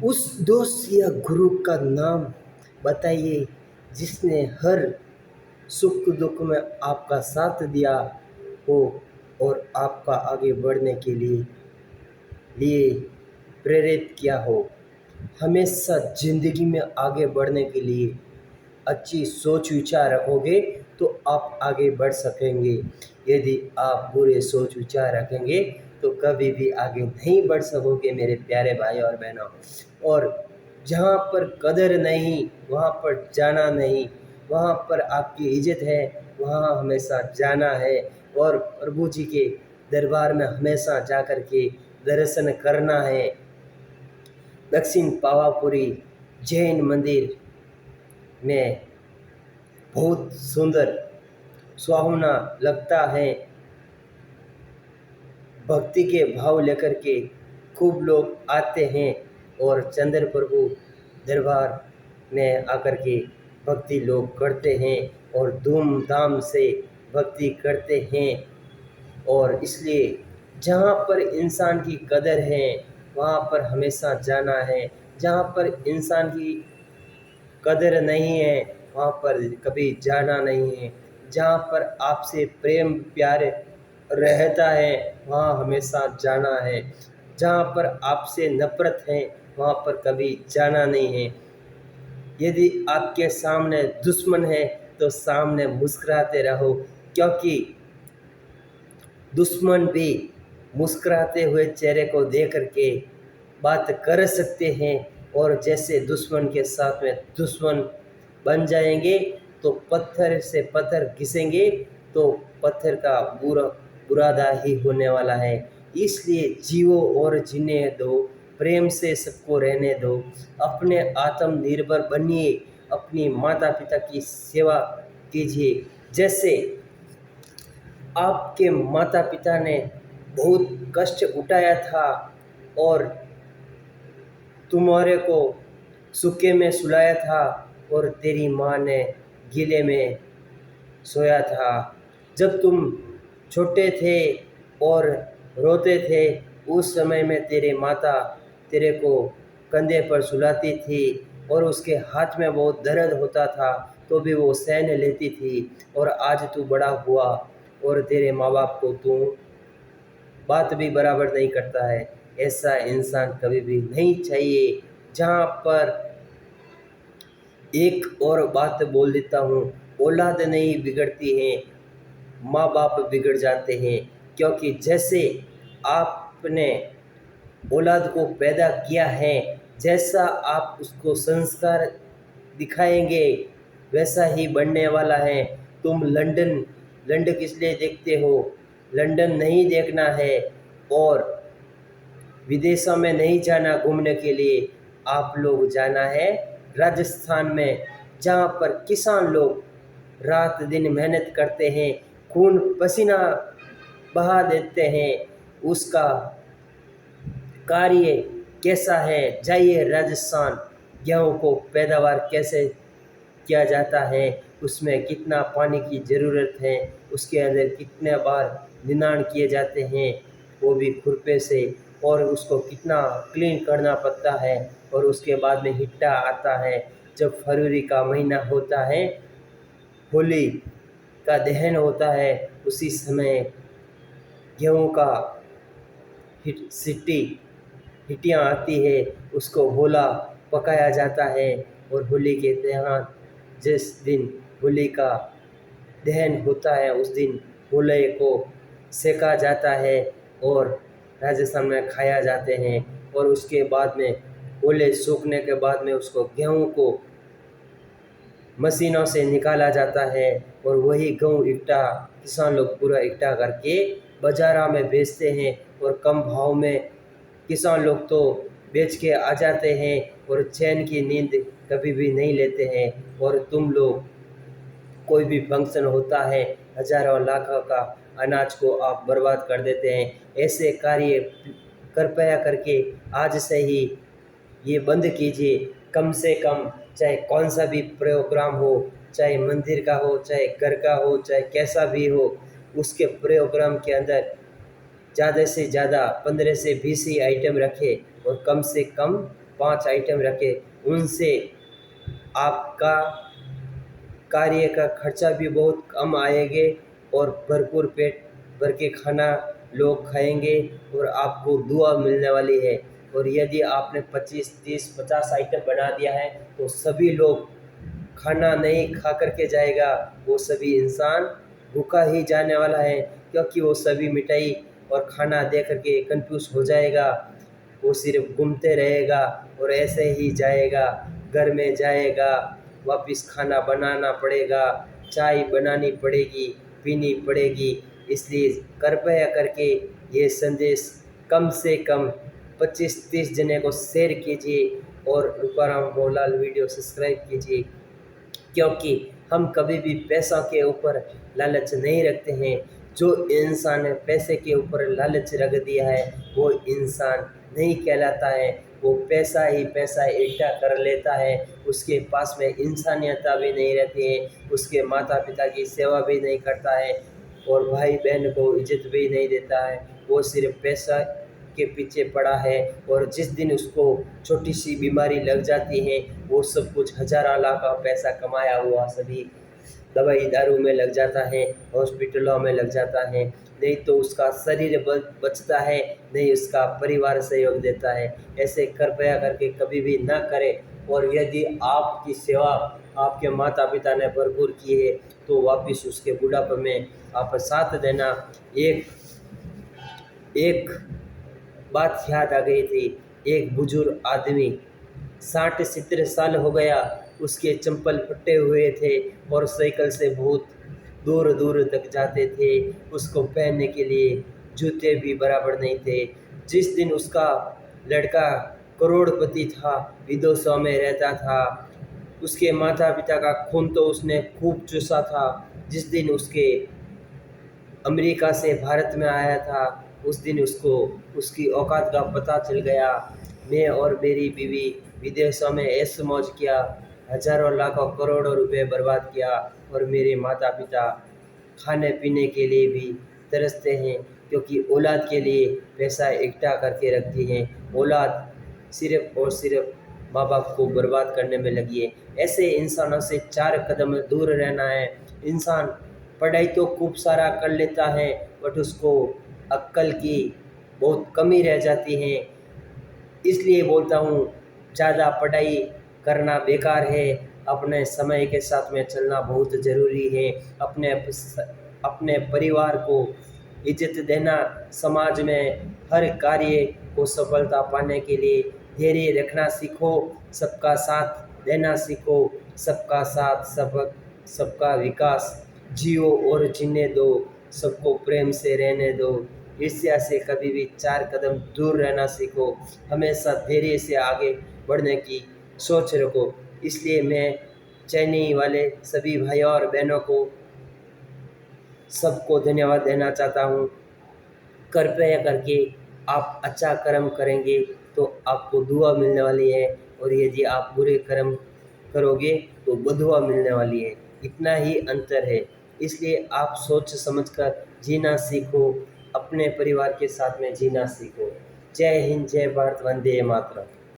उस दोस्त या गुरु का नाम बताइए जिसने हर सुख दुख में आपका साथ दिया हो और आपका आगे बढ़ने के लिए प्रेरित किया हो। हमेशा ज़िंदगी में आगे बढ़ने के लिए अच्छी सोच विचार रखोगे तो आप आगे बढ़ सकेंगे। यदि आप बुरे सोच विचार रखेंगे तो कभी भी आगे नहीं बढ़ सकोगे मेरे प्यारे भाई और बहनों। और जहाँ पर कदर नहीं वहाँ पर जाना नहीं, वहाँ पर आपकी इज्जत है वहाँ हमेशा जाना है। और प्रभु जी के दरबार में हमेशा जा कर के दर्शन करना है। दक्षिण पावापुरी जैन मंदिर में बहुत सुंदर सुहावना लगता है। भक्ति के भाव लेकर के खूब लोग आते हैं और चंद्र प्रभु दरबार में आकर के भक्ति लोग करते हैं और धूमधाम से भक्ति करते हैं। और इसलिए जहाँ पर इंसान की कदर है वहाँ पर हमेशा जाना है। जहाँ पर इंसान की कदर नहीं है वहाँ पर कभी जाना नहीं है। जहाँ पर आपसे प्रेम प्यार रहता है वहाँ हमेशा जाना है। जहाँ पर आपसे नफरत है वहाँ पर कभी जाना नहीं है। यदि आपके सामने दुश्मन है तो सामने मुस्कुराते रहो, क्योंकि दुश्मन भी मुस्कुराते हुए चेहरे को देख करके बात कर सकते हैं। और जैसे दुश्मन के साथ में दुश्मन बन जाएंगे तो पत्थर से पत्थर घिसेंगे तो पत्थर का बुरादा ही होने वाला है। इसलिए जियो और जीने दो, प्रेम से सबको रहने दो, अपने आत्मनिर्भर बनिए, अपनी माता पिता की सेवा कीजिए। जैसे आपके माता पिता ने बहुत कष्ट उठाया था और तुम्हारे को सूखे में सुलाया था और तेरी माँ ने गीले में सोया था। जब तुम छोटे थे और रोते थे उस समय में तेरे माता तेरे को कंधे पर सुलाती थी और उसके हाथ में बहुत दर्द होता था तो भी वो सहन लेती थी। और आज तू बड़ा हुआ और तेरे माँ बाप को तू बात भी बराबर नहीं करता है। ऐसा इंसान कभी भी नहीं चाहिए। जहाँ पर एक और बात बोल देता हूँ, औलाद नहीं बिगड़ती है, माँ बाप बिगड़ जाते हैं। क्योंकि जैसे आपने औलाद को पैदा किया है, जैसा आप उसको संस्कार दिखाएंगे वैसा ही बनने वाला है। तुम लंदन लंदन किस लिए देखते हो? लंदन नहीं देखना है और विदेशों में नहीं जाना घूमने के लिए, आप लोग जाना है राजस्थान में, जहाँ पर किसान लोग रात दिन मेहनत करते हैं, खून पसीना बहा देते हैं। उसका कार्य कैसा है, जाइए राजस्थान, गेहूँ को पैदावार कैसे किया जाता है, उसमें कितना पानी की ज़रूरत है, उसके अंदर कितने बार निनाण किए जाते हैं वो भी खुरपे से, और उसको कितना क्लीन करना पड़ता है। और उसके बाद में हिट्टा आता है। जब फरवरी का महीना होता है, होली का दहन होता है, उसी समय गेहूँ का सिट्टी हिटियाँ आती है, उसको होला पकाया जाता है। और होली के त्यौहार जिस दिन होली का दहन होता है उस दिन होले को सेका जाता है और राजस्थान में खाया जाते हैं। और उसके बाद में होले सूखने के बाद में उसको गेहूँ को मशीनों से निकाला जाता है और वही गेहूँ इकट्ठा किसान लोग पूरा इकट्ठा करके बाज़ारों में बेचते हैं। और कम भाव में किसान लोग तो बेच के आ जाते हैं और चैन की नींद कभी भी नहीं लेते हैं। और तुम लोग कोई भी फंक्शन होता है, हजारों लाखों का अनाज को आप बर्बाद कर देते हैं। ऐसे कार्य कृपया करके आज से ही ये बंद कीजिए। कम से कम चाहे कौन सा भी प्रोग्राम हो, चाहे मंदिर का हो, चाहे घर का हो, चाहे कैसा भी हो, उसके प्रोग्राम के अंदर ज़्यादा से ज़्यादा 15 से 20 ही आइटम रखें और कम से कम 5 आइटम रखें, उनसे आपका कार्य का खर्चा भी बहुत कम आएंगे और भरपूर पेट भर के खाना लोग खाएंगे और आपको दुआ मिलने वाली है। और यदि आपने 25, 30, 50 आइटम बना दिया है तो सभी लोग खाना नहीं खा करके जाएगा, वो सभी इंसान भूखा ही जाने वाला है, क्योंकि वो सभी मिठाई और खाना दे करके कंफ्यूज हो जाएगा। वो सिर्फ घूमते रहेगा और ऐसे ही जाएगा, घर में जाएगा, वापस खाना बनाना पड़ेगा, चाय बनानी पड़ेगी, पीनी पड़ेगी। इसलिए कृपया करके ये संदेश कम से कम 25-30 जने को शेयर कीजिए और रूपाराम मोहनलाल वीडियो सब्सक्राइब कीजिए, क्योंकि हम कभी भी पैसा के ऊपर लालच नहीं रखते हैं। जो इंसान ने पैसे के ऊपर लालच रख दिया है वो इंसान नहीं कहलाता है, वो पैसा ही पैसा इकट्ठा कर लेता है, उसके पास में इंसानियत भी नहीं रहती है, उसके माता पिता की सेवा भी नहीं करता है और भाई बहन को इज्जत भी नहीं देता है। वो सिर्फ पैसा के पीछे पड़ा है और जिस दिन उसको छोटी सी बीमारी लग जाती है वो सब कुछ हज़ार लाख का पैसा कमाया हुआ सभी दवाई दारू में लग जाता है, हॉस्पिटलों में लग जाता है, नहीं तो उसका शरीर बचता है, नहीं उसका परिवार सहयोग देता है। ऐसे कृपया करके कभी भी ना करें। और यदि आपकी सेवा आपके माता पिता ने भरपूर की है तो वापस उसके बुढ़ापे में आप साथ देना। एक बात याद आ गई थी। एक बुजुर्ग आदमी 60-70 साल हो गया, उसके चंपल फटे हुए थे और साइकिल से बहुत दूर दूर तक जाते थे, उसको पहनने के लिए जूते भी बराबर नहीं थे। जिस दिन उसका लड़का करोड़पति था, विदेशों में रहता था, उसके माता पिता का खून तो उसने खूब चूसा था, जिस दिन उसके अमेरिका से भारत में आया था उस दिन उसको उसकी औकात का पता चल गया। मैं और मेरी बीवी विदेशों में ऐश मौज किया, हजारों लाखों करोड़ों रुपए बर्बाद किया और मेरे माता पिता खाने पीने के लिए भी तरसते हैं, क्योंकि औलाद के लिए पैसा इकट्ठा करके रखती हैं। औलाद सिर्फ और सिर्फ माँ बाप को बर्बाद करने में लगी है। ऐसे इंसानों से 4 कदम दूर रहना है। इंसान पढ़ाई तो खूब सारा कर लेता है बट उसको अक्ल की बहुत कमी रह जाती है। इसलिए बोलता हूँ ज़्यादा पढ़ाई करना बेकार है, अपने समय के साथ में चलना बहुत ज़रूरी है। अपने परिवार को इज्जत देना, समाज में हर कार्य को सफलता पाने के लिए धैर्य रखना सीखो, सबका साथ देना सीखो, सबका साथ सबका विकास जियो और जीने दो, सबको प्रेम से रहने दो। ईर्ष्या से कभी भी 4 कदम दूर रहना सीखो, हमेशा धैर्य से आगे बढ़ने की सोच रखो। इसलिए मैं चैनी वाले सभी भाइयों और बहनों को सबको धन्यवाद देना चाहता हूँ। कृपया करके आप अच्छा कर्म करेंगे तो आपको दुआ मिलने वाली है, और यदि आप बुरे कर्म करोगे तो बदुआ मिलने वाली है। इतना ही अंतर है। इसलिए आप सोच समझकर जीना सीखो, अपने परिवार के साथ में जीना सीखो। जय हिंद, जय भारत, वंदे मातरम।